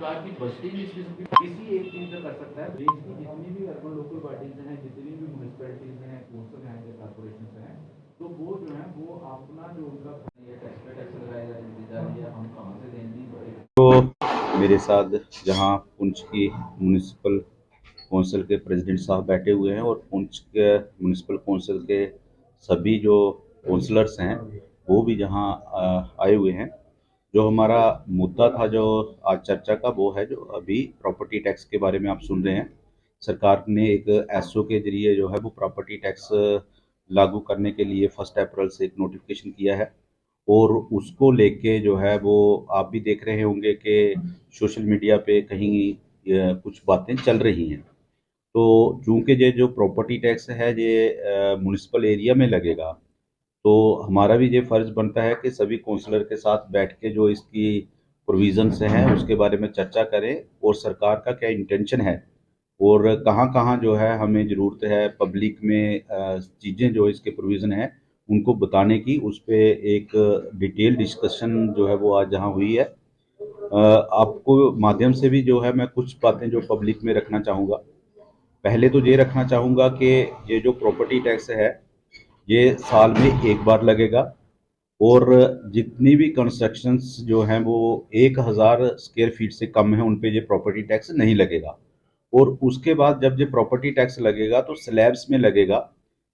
सरकार की बजटिंग किसी एक चीज का कर सकता है। देश की जितनी भी अर्बन लोकल बॉडीज हैं, जितनी भी म्यूनिसिपैलिटीज हैं, कौंसिल हैं या कॉर्पोरेशन हैं, तो वो जो है वो अपना जो उनका टैक्स लगाएगा या हम कहाँ से देंगे। तो मेरे साथ जहां पुंछ की म्यूनिसिपल कौंसिल के प्रेसिडेंट साहब बैठे हुए हैं और पुंछ के म्यूनिसिपल कौंसिल के सभी जो काउंसलर्स हैं वो भी जहां आए हुए हैं। जो हमारा मुद्दा था जो आज चर्चा का, वो है जो अभी प्रॉपर्टी टैक्स के बारे में आप सुन रहे हैं। सरकार ने एक एसओ के जरिए जो है वो प्रॉपर्टी टैक्स लागू करने के लिए 1 अप्रैल से एक नोटिफिकेशन किया है और उसको लेके जो है वो आप भी देख रहे होंगे कि सोशल मीडिया पे कहीं कुछ बातें चल रही हैं। तो चूंकि ये जो प्रॉपर्टी टैक्स है ये म्यूनिसिपल एरिया में लगेगा, तो हमारा भी ये फर्ज बनता है कि सभी काउंसलर के साथ बैठ के जो इसकी प्रोविजंस हैं उसके बारे में चर्चा करें और सरकार का क्या इंटेंशन है और कहाँ कहाँ जो है हमें ज़रूरत है पब्लिक में चीज़ें जो इसके प्रोविज़न है उनको बताने की। उस पर एक डिटेल डिस्कशन जो है वो आज जहाँ हुई है। आपको माध्यम से भी जो है मैं कुछ बातें जो पब्लिक में रखना चाहूँगा। पहले तो ये रखना चाहूँगा कि ये जो प्रॉपर्टी टैक्स है ये साल में एक बार लगेगा और जितनी भी कंस्ट्रक्शंस जो हैं वो 1000 स्क्वायर फीट से कम है उन पे ये प्रॉपर्टी टैक्स नहीं लगेगा। और उसके बाद जब ये प्रॉपर्टी टैक्स लगेगा तो स्लैब्स में लगेगा।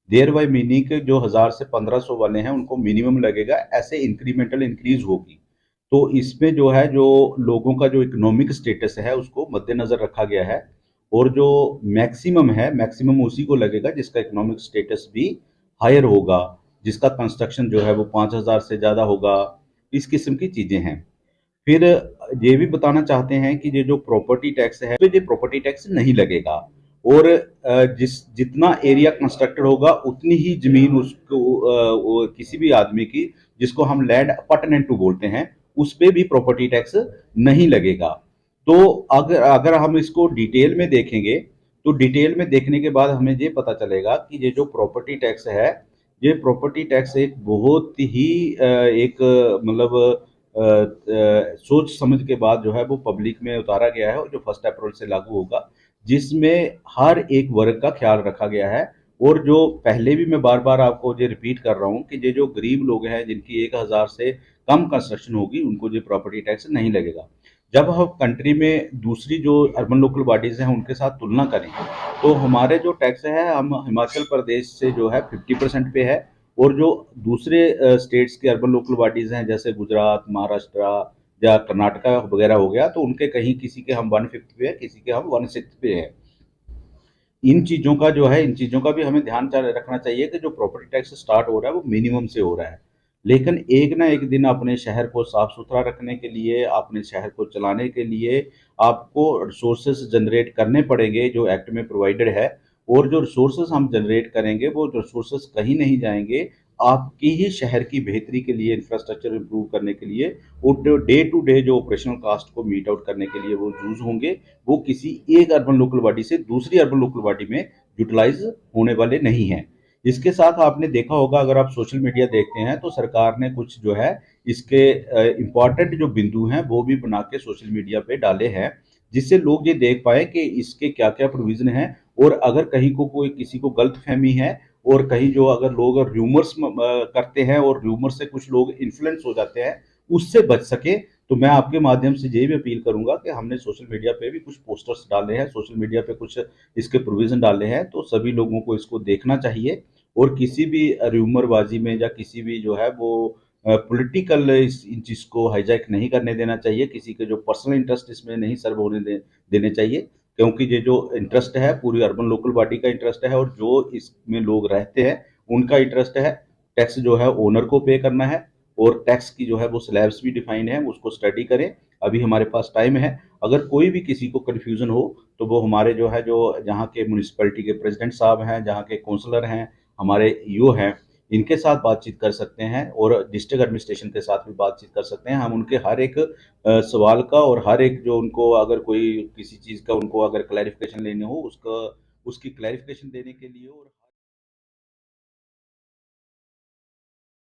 देयर बाय मीनिंग के जो 1000 से 1500 वाले हैं उनको मिनिमम लगेगा, ऐसे इंक्रीमेंटल इंक्रीज होगी। तो इसमें जो है जो लोगों का जो इकोनॉमिक स्टेटस है उसको मद्देनजर रखा गया है और जो मैक्सिमम है मैक्सिमम उसी को लगेगा जिसका इकोनॉमिक स्टेटस भी हायर होगा, जिसका कंस्ट्रक्शन जो है वो 5000 से ज़्यादा होगा। इस किस्म की चीज़ें हैं। फिर ये भी बताना चाहते हैं कि ये जो प्रॉपर्टी टैक्स है तो ये प्रॉपर्टी टैक्स नहीं लगेगा और जितना एरिया कंस्ट्रक्टेड होगा उतनी ही जमीन उसको किसी भी आदमी की जिसको हम लैंड अपार्टमेंट बोलते हैं उस पे भी प्रॉपर्टी टैक्स नहीं लगेगा। तो अगर अगर हम इसको डिटेल में देखेंगे तो डिटेल में देखने के बाद हमें ये पता चलेगा कि ये जो प्रॉपर्टी टैक्स है ये प्रॉपर्टी टैक्स एक बहुत ही एक मतलब सोच समझ के बाद जो है वो पब्लिक में उतारा गया है और जो 1 अप्रैल से लागू होगा, जिसमें हर एक वर्ग का ख्याल रखा गया है। और जो पहले भी मैं बार बार आपको ये रिपीट कर रहा हूँ कि ये जो गरीब लोग हैं जिनकी 1000 से कम कंस्ट्रक्शन होगी उनको ये प्रॉपर्टी टैक्स नहीं लगेगा। जब हम कंट्री में दूसरी जो अर्बन लोकल बॉडीज हैं उनके साथ तुलना करें तो हमारे जो टैक्स है हम हिमाचल प्रदेश से जो है 50% पे है और जो दूसरे स्टेट्स के अर्बन लोकल बॉडीज हैं जैसे गुजरात, महाराष्ट्र या कर्नाटका वगैरह हो गया तो उनके कहीं किसी के हम 1/5 पे है, किसी के हम 1/6 पे है। इन चीज़ों का जो है इन चीज़ों का भी हमें ध्यान रखना चाहिए कि जो प्रॉपर्टी टैक्स स्टार्ट हो रहा है वो मिनिमम से हो रहा है, लेकिन एक ना एक दिन अपने शहर को साफ सुथरा रखने के लिए, अपने शहर को चलाने के लिए आपको रिसोर्सेज जनरेट करने पड़ेंगे जो एक्ट में प्रोवाइडेड है। और जो रिसोर्सेज हम जनरेट करेंगे वो रिसोर्सेज कहीं नहीं जाएंगे, आपकी ही शहर की बेहतरी के लिए, इंफ्रास्ट्रक्चर इंप्रूव करने के लिए और डे टू डे जो ऑपरेशनल कास्ट को मीट आउट करने के लिए वो यूज होंगे। वो किसी एक अर्बन लोकल बॉडी से दूसरी अर्बन लोकल बॉडी में यूटिलाइज होने वाले नहीं हैं। इसके साथ आपने देखा होगा, अगर आप सोशल मीडिया देखते हैं तो सरकार ने कुछ जो है इसके इम्पॉर्टेंट जो बिंदु हैं वो भी बना के सोशल मीडिया पे डाले हैं, जिससे लोग ये देख पाए कि इसके क्या क्या प्रोविजन है। और अगर कहीं को कोई किसी को गलत फहमी है और कहीं जो अगर लोग र्यूमर्स करते हैं और र्यूमर से कुछ लोग इन्फ्लुएंस हो जाते हैं उससे बच सके, तो मैं आपके माध्यम से ये भी अपील करूंगा कि हमने सोशल मीडिया पे भी कुछ पोस्टर्स डाले हैं, सोशल मीडिया पे कुछ इसके प्रोविजन डाले हैं, तो सभी लोगों को इसको देखना चाहिए और किसी भी र्यूमरबाजी में या किसी भी जो है वो पॉलिटिकल इन चीज को हाईजैक नहीं करने देना चाहिए, किसी के जो पर्सनल इंटरेस्ट इसमें नहीं सर्व होने देने चाहिए। क्योंकि ये जो इंटरेस्ट है पूरी अर्बन लोकल बॉडी का इंटरेस्ट है और जो इसमें लोग रहते हैं उनका इंटरेस्ट है। टैक्स जो है ओनर को पे करना है और टैक्स की जो है वो स्लैब्स भी डिफाइंड है, उसको स्टडी करें। अभी हमारे पास टाइम है। अगर कोई भी किसी को कन्फ्यूजन हो तो वो हमारे जो है जो जहाँ के म्यूनिसिपैलिटी के प्रेसिडेंट साहब हैं, जहाँ के काउंसलर हैं, हमारे ईओ हैं, इनके साथ बातचीत कर सकते हैं और डिस्ट्रिक्ट एडमिनिस्ट्रेशन के साथ भी बातचीत कर सकते हैं। हम उनके हर एक सवाल का और हर एक जो उनको अगर कोई किसी चीज़ का उनको अगर क्लैरिफिकेशन लेने हो उसका उसकी क्लैरिफिकेशन देने के लिए और